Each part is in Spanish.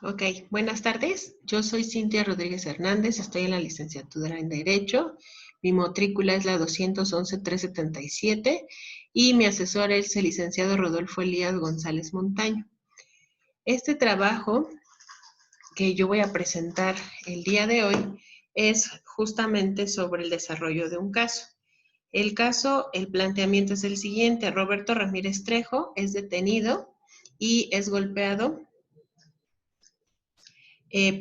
Ok, buenas tardes. Yo soy Cintia Rodríguez Hernández, estoy en la licenciatura en Derecho. Mi matrícula es la 211-377 y mi asesor es el licenciado Rodolfo Elías González Montaño. Este trabajo que yo voy a presentar el día de hoy es justamente sobre el desarrollo de un caso. El planteamiento es el siguiente. Roberto Ramírez Trejo es detenido y es golpeado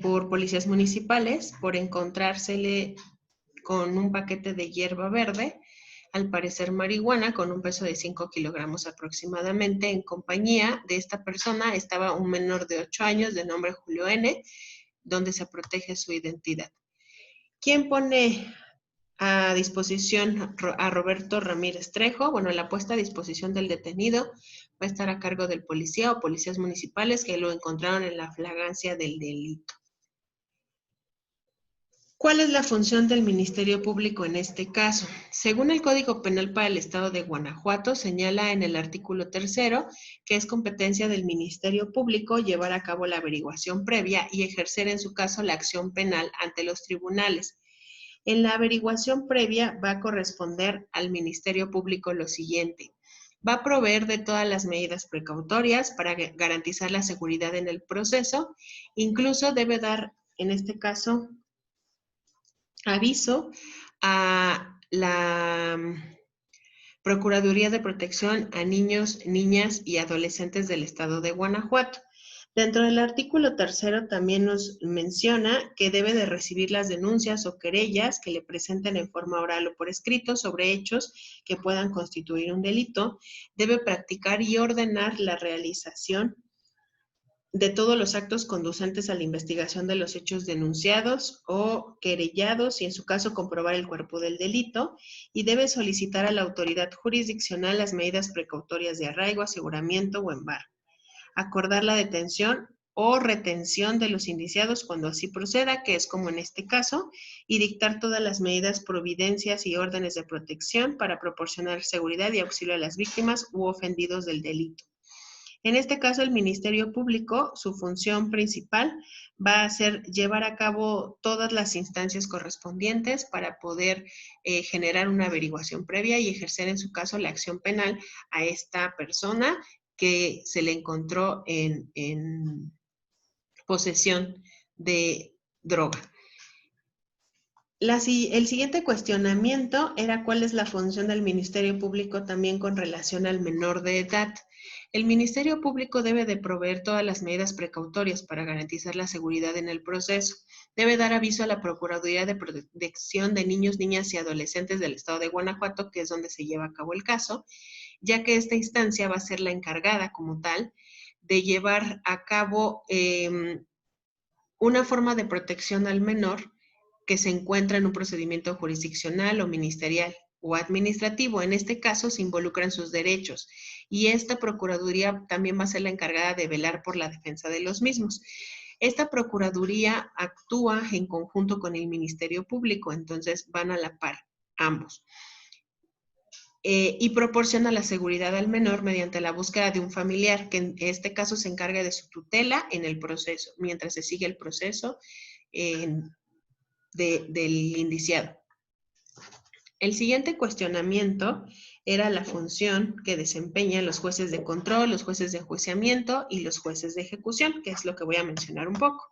por policías municipales por encontrársele con un paquete de hierba verde, al parecer marihuana, con un peso de 5 kilogramos aproximadamente. En compañía de esta persona estaba un menor de 8 años de nombre Julio N., donde se protege su identidad. ¿Quién pone a disposición a Roberto Ramírez Trejo? Bueno, la puesta a disposición del detenido va a estar a cargo del policía o policías municipales que lo encontraron en la flagrancia del delito. ¿Cuál es la función del Ministerio Público en este caso? Según el Código Penal para el Estado de Guanajuato, señala en el artículo 3º que es competencia del Ministerio Público llevar a cabo la averiguación previa y ejercer en su caso la acción penal ante los tribunales. En la averiguación previa va a corresponder al Ministerio Público lo siguiente. Va a proveer de todas las medidas precautorias para garantizar la seguridad en el proceso. Incluso debe dar, en este caso, aviso a la Procuraduría de Protección a Niños, Niñas y Adolescentes del Estado de Guanajuato. Dentro del artículo 3º también nos menciona que debe de recibir las denuncias o querellas que le presenten en forma oral o por escrito sobre hechos que puedan constituir un delito. Debe practicar y ordenar la realización de todos los actos conducentes a la investigación de los hechos denunciados o querellados y en su caso comprobar el cuerpo del delito, y debe solicitar a la autoridad jurisdiccional las medidas precautorias de arraigo, aseguramiento o embargo, acordar la detención o retención de los indiciados cuando así proceda, que es como en este caso, y dictar todas las medidas, providencias y órdenes de protección para proporcionar seguridad y auxilio a las víctimas u ofendidos del delito. En este caso, el Ministerio Público, su función principal va a ser llevar a cabo todas las instancias correspondientes para poder generar una averiguación previa y ejercer en su caso la acción penal a esta persona que se le encontró en posesión de droga. El siguiente cuestionamiento era cuál es la función del Ministerio Público también con relación al menor de edad. El Ministerio Público debe de proveer todas las medidas precautorias para garantizar la seguridad en el proceso. Debe dar aviso a la Procuraduría de Protección de Niños, Niñas y Adolescentes del Estado de Guanajuato, que es donde se lleva a cabo el caso, ya que esta instancia va a ser la encargada como tal de llevar a cabo una forma de protección al menor que se encuentra en un procedimiento jurisdiccional o ministerial o administrativo. En este caso se involucran sus derechos y esta Procuraduría también va a ser la encargada de velar por la defensa de los mismos. Esta Procuraduría actúa en conjunto con el Ministerio Público, entonces van a la par ambos. Y proporciona la seguridad al menor mediante la búsqueda de un familiar, que en este caso se encarga de su tutela en el proceso, mientras se sigue el proceso del indiciado. El siguiente cuestionamiento era la función que desempeñan los jueces de control, los jueces de enjuiciamiento y los jueces de ejecución, que es lo que voy a mencionar un poco.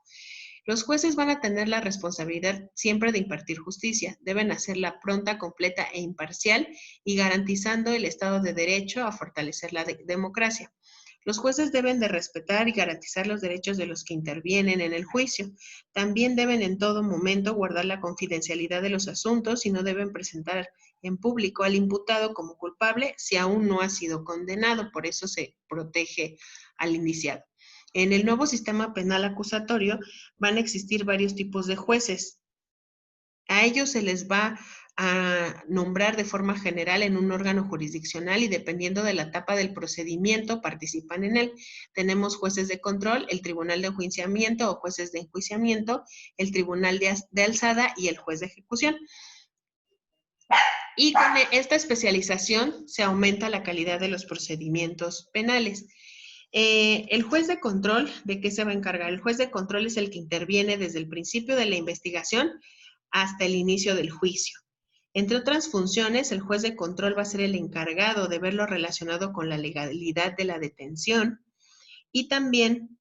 Los jueces van a tener la responsabilidad siempre de impartir justicia. Deben hacerla pronta, completa e imparcial y garantizando el Estado de Derecho a fortalecer la democracia. Los jueces deben de respetar y garantizar los derechos de los que intervienen en el juicio. También deben en todo momento guardar la confidencialidad de los asuntos y no deben presentar en público al imputado como culpable si aún no ha sido condenado. Por eso se protege al indiciado. En el nuevo sistema penal acusatorio van a existir varios tipos de jueces. A ellos se les va a nombrar de forma general en un órgano jurisdiccional y dependiendo de la etapa del procedimiento participan en él. Tenemos jueces de control, el tribunal de enjuiciamiento o jueces de enjuiciamiento, el tribunal de alzada y el juez de ejecución. Y con esta especialización se aumenta la calidad de los procedimientos penales. El juez de control, ¿de qué se va a encargar? El juez de control es el que interviene desde el principio de la investigación hasta el inicio del juicio. Entre otras funciones, el juez de control va a ser el encargado de ver lo relacionado con la legalidad de la detención y también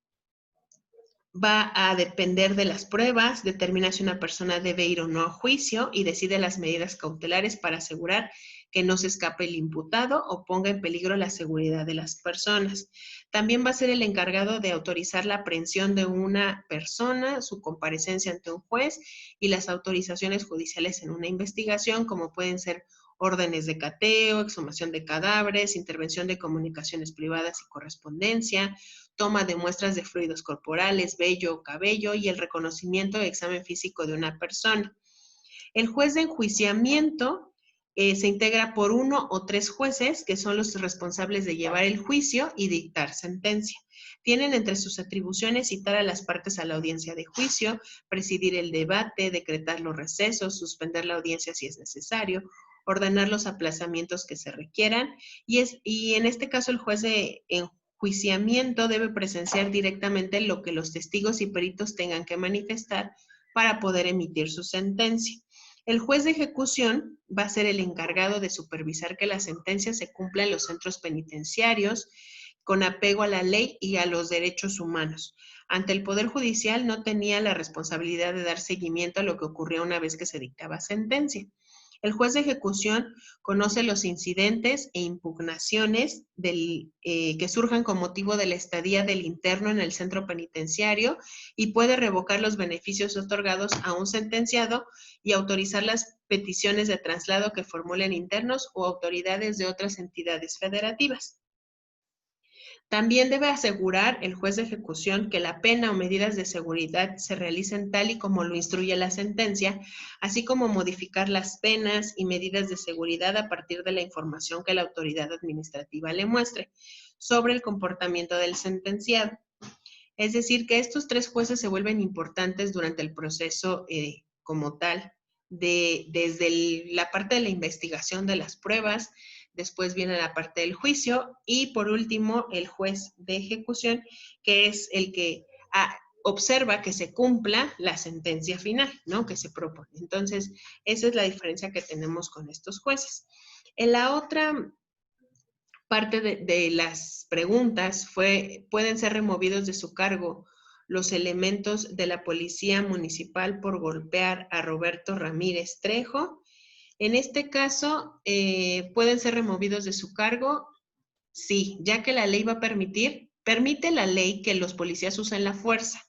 va a depender de las pruebas, determina si una persona debe ir o no a juicio y decide las medidas cautelares para asegurar que no se escape el imputado o ponga en peligro la seguridad de las personas. También va a ser el encargado de autorizar la aprehensión de una persona, su comparecencia ante un juez y las autorizaciones judiciales en una investigación, como pueden ser órdenes de cateo, exhumación de cadáveres, intervención de comunicaciones privadas y correspondencia, toma de muestras de fluidos corporales, vello o cabello y el reconocimiento de examen físico de una persona. El juez de enjuiciamiento se integra por 1 o 3 jueces que son los responsables de llevar el juicio y dictar sentencia. Tienen entre sus atribuciones citar a las partes a la audiencia de juicio, presidir el debate, decretar los recesos, suspender la audiencia si es necesario, ordenar los aplazamientos que se requieran y en este caso el juez de enjuiciamiento debe presenciar directamente lo que los testigos y peritos tengan que manifestar para poder emitir su sentencia. El juez de ejecución va a ser el encargado de supervisar que la sentencia se cumpla en los centros penitenciarios con apego a la ley y a los derechos humanos. Ante el Poder Judicial no tenía la responsabilidad de dar seguimiento a lo que ocurría una vez que se dictaba sentencia. El juez de ejecución conoce los incidentes e impugnaciones que surjan con motivo de la estadía del interno en el centro penitenciario y puede revocar los beneficios otorgados a un sentenciado y autorizar las peticiones de traslado que formulen internos o autoridades de otras entidades federativas. También debe asegurar el juez de ejecución que la pena o medidas de seguridad se realicen tal y como lo instruye la sentencia, así como modificar las penas y medidas de seguridad a partir de la información que la autoridad administrativa le muestre sobre el comportamiento del sentenciado. Es decir, que estos 3 jueces se vuelven importantes durante el proceso como tal, desde la parte de la investigación de las pruebas, después viene la parte del juicio y por último el juez de ejecución, que es el que observa que se cumpla la sentencia final, ¿no? Que se propone. Entonces, esa es la diferencia que tenemos con estos jueces. En la otra parte de las preguntas ¿pueden ser removidos de su cargo los elementos de la policía municipal por golpear a Roberto Ramírez Trejo? En este caso, ¿pueden ser removidos de su cargo? Sí, ya que la ley permite la ley que los policías usen la fuerza,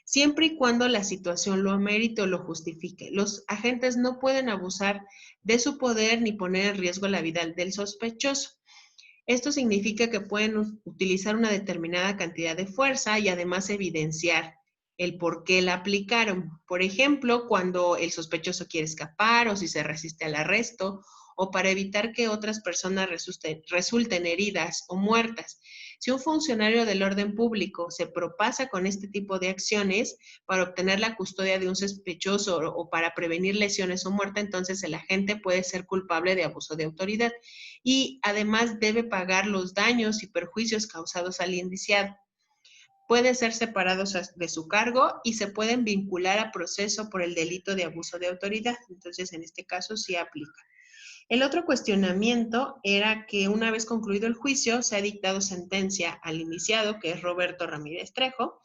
siempre y cuando la situación lo amerite o lo justifique. Los agentes no pueden abusar de su poder ni poner en riesgo la vida del sospechoso. Esto significa que pueden utilizar una determinada cantidad de fuerza y además evidenciar el por qué la aplicaron. Por ejemplo, cuando el sospechoso quiere escapar o si se resiste al arresto o para evitar que otras personas resulten heridas o muertas. Si un funcionario del orden público se propasa con este tipo de acciones para obtener la custodia de un sospechoso o para prevenir lesiones o muerte, entonces el agente puede ser culpable de abuso de autoridad y además debe pagar los daños y perjuicios causados al indiciado. Pueden ser separados de su cargo y se pueden vincular a proceso por el delito de abuso de autoridad. Entonces, en este caso sí aplica. El otro cuestionamiento era que una vez concluido el juicio, se ha dictado sentencia al indiciado, que es Roberto Ramírez Trejo,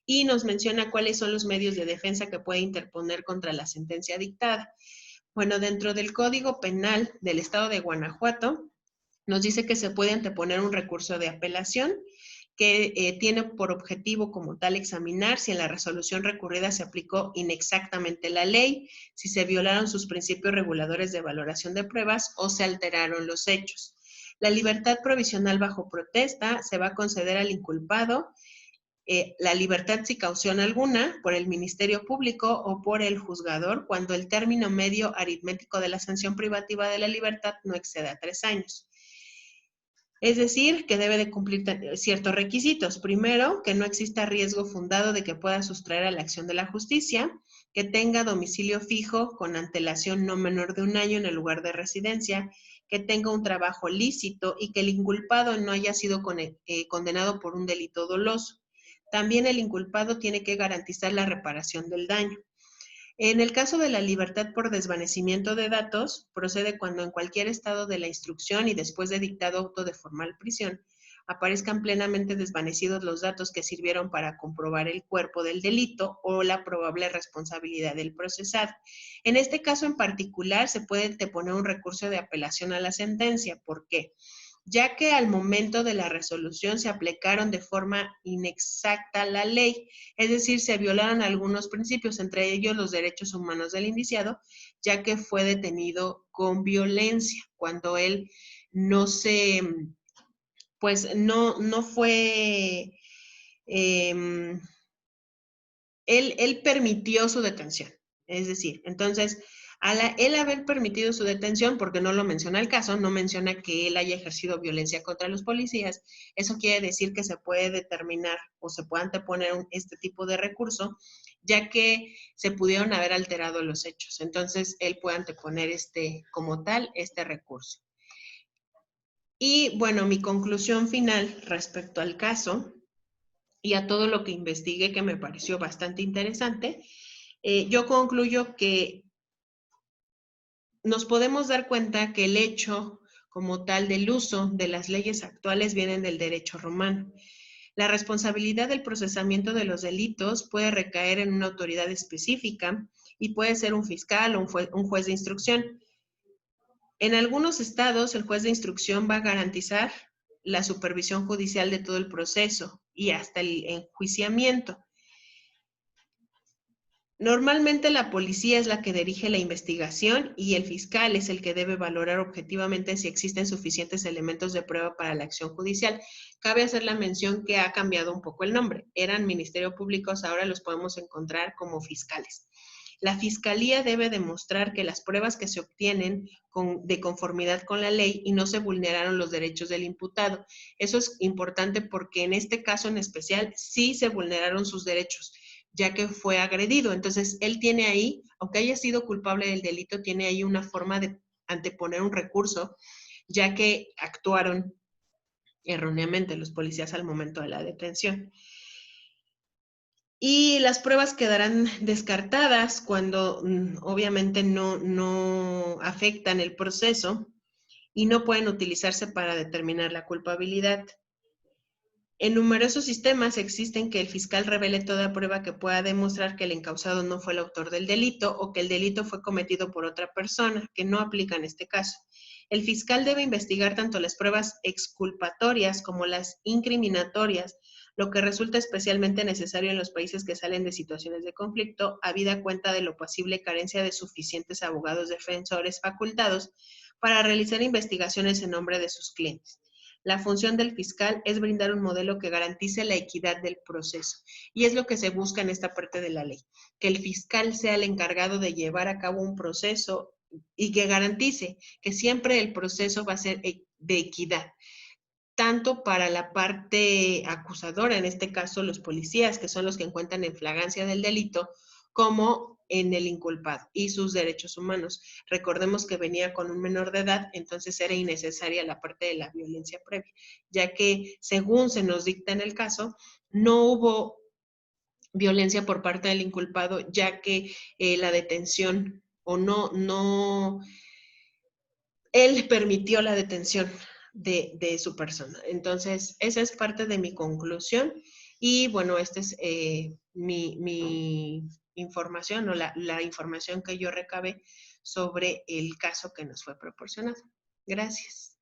y nos menciona cuáles son los medios de defensa que puede interponer contra la sentencia dictada. Bueno, dentro del Código Penal del Estado de Guanajuato, nos dice que se puede anteponer un recurso de apelación que tiene por objetivo como tal examinar si en la resolución recurrida se aplicó inexactamente la ley, si se violaron sus principios reguladores de valoración de pruebas o se alteraron los hechos. La libertad provisional bajo protesta se va a conceder al inculpado, la libertad sin caución alguna por el Ministerio Público o por el juzgador cuando el término medio aritmético de la sanción privativa de la libertad no exceda 3 años. Es decir, que debe de cumplir ciertos requisitos. Primero, que no exista riesgo fundado de que pueda sustraer a la acción de la justicia, que tenga domicilio fijo con antelación no menor de 1 año en el lugar de residencia, que tenga un trabajo lícito y que el inculpado no haya sido condenado por un delito doloso. También el inculpado tiene que garantizar la reparación del daño. En el caso de la libertad por desvanecimiento de datos, procede cuando en cualquier estado de la instrucción y después de dictado auto de formal prisión, aparezcan plenamente desvanecidos los datos que sirvieron para comprobar el cuerpo del delito o la probable responsabilidad del procesado. En este caso en particular, se puede deponer un recurso de apelación a la sentencia. ¿Por qué? Ya que al momento de la resolución se aplicaron de forma inexacta la ley, es decir, se violaron algunos principios, entre ellos los derechos humanos del indiciado, ya que fue detenido con violencia, cuando él no se, pues no fue, él permitió su detención. Es decir, entonces, él haber permitido su detención, porque no lo menciona el caso, no menciona que él haya ejercido violencia contra los policías, eso quiere decir que se puede determinar o se puede anteponer este tipo de recurso, ya que se pudieron haber alterado los hechos. Entonces, él puede anteponer como tal, este recurso. Y bueno, mi conclusión final respecto al caso y a todo lo que investigué, que me pareció bastante interesante, yo concluyo que nos podemos dar cuenta que el hecho como tal del uso de las leyes actuales vienen del derecho romano. La responsabilidad del procesamiento de los delitos puede recaer en una autoridad específica y puede ser un fiscal o un juez de instrucción. En algunos estados, el juez de instrucción va a garantizar la supervisión judicial de todo el proceso y hasta el enjuiciamiento. Normalmente la policía es la que dirige la investigación y el fiscal es el que debe valorar objetivamente si existen suficientes elementos de prueba para la acción judicial. Cabe hacer la mención que ha cambiado un poco el nombre. Eran Ministerio Públicos, ahora los podemos encontrar como fiscales. La fiscalía debe demostrar que las pruebas que se obtienen de conformidad con la ley y no se vulneraron los derechos del imputado. Eso es importante porque en este caso en especial sí se vulneraron sus derechos, ya que fue agredido. Entonces, él tiene ahí, aunque haya sido culpable del delito, tiene ahí una forma de anteponer un recurso, ya que actuaron erróneamente los policías al momento de la detención. Y las pruebas quedarán descartadas cuando obviamente no afectan el proceso y no pueden utilizarse para determinar la culpabilidad. En numerosos sistemas existen que el fiscal revele toda prueba que pueda demostrar que el encausado no fue el autor del delito o que el delito fue cometido por otra persona, que no aplica en este caso. El fiscal debe investigar tanto las pruebas exculpatorias como las incriminatorias, lo que resulta especialmente necesario en los países que salen de situaciones de conflicto, habida cuenta de la posible carencia de suficientes abogados defensores facultados para realizar investigaciones en nombre de sus clientes. La función del fiscal es brindar un modelo que garantice la equidad del proceso. Y es lo que se busca en esta parte de la ley, que el fiscal sea el encargado de llevar a cabo un proceso y que garantice que siempre el proceso va a ser de equidad, tanto para la parte acusadora, en este caso los policías, que son los que encuentran en flagrancia del delito, como en el inculpado y sus derechos humanos. Recordemos que venía con un menor de edad, entonces era innecesaria la parte de la violencia previa, ya que según se nos dicta en el caso, no hubo violencia por parte del inculpado, ya que la detención o él permitió la detención de su persona. Entonces, esa es parte de mi conclusión y bueno, esta es mi información o la información que yo recabé sobre el caso que nos fue proporcionado. Gracias.